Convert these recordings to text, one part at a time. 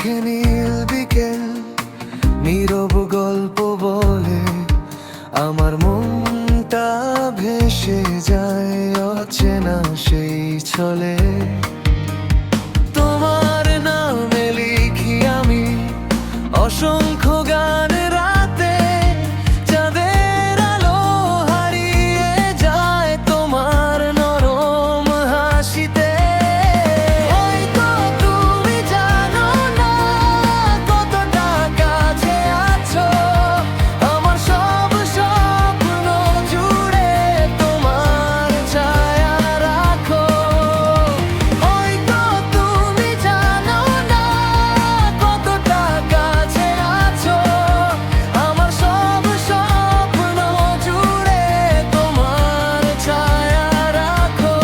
চোখে নীল বিকেল নীরব গল্প বলে আমার মনটা ভেসে যায় অচেনা সেই ছলে। তোমার নামে লিখি আমি অসংখ্য গান রাতে, চাঁদের আলো হারিয়ে যায় তোমার নরম হাসিতে। হয়তো তুমি জানো না কতটা কাছে আছো, আমার সব স্বপ্ন জুড়ে তোমার ছায়া রাখো। হয়তো তুমি জানো না কতটা কাছে আছো, আমার সব স্বপ্ন জুড়ে তোমার ছায়া রাখো।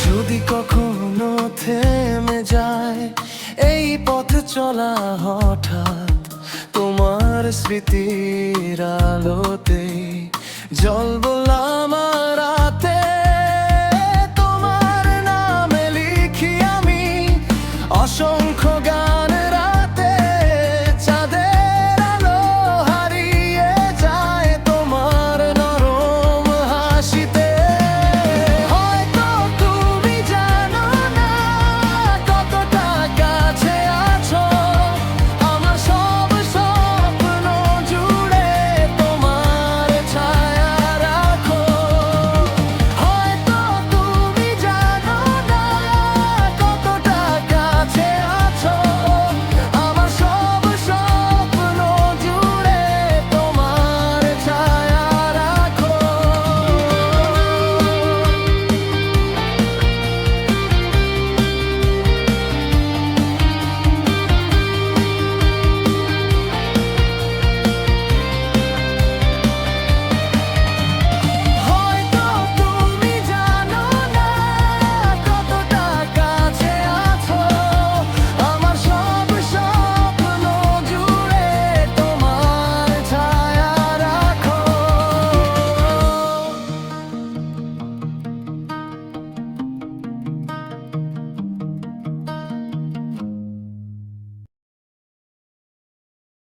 যদি কখনো থেমে যায় এই পথ চলা হঠাৎ, তোমার স্মৃতির আলোতে জ্বলবো আমার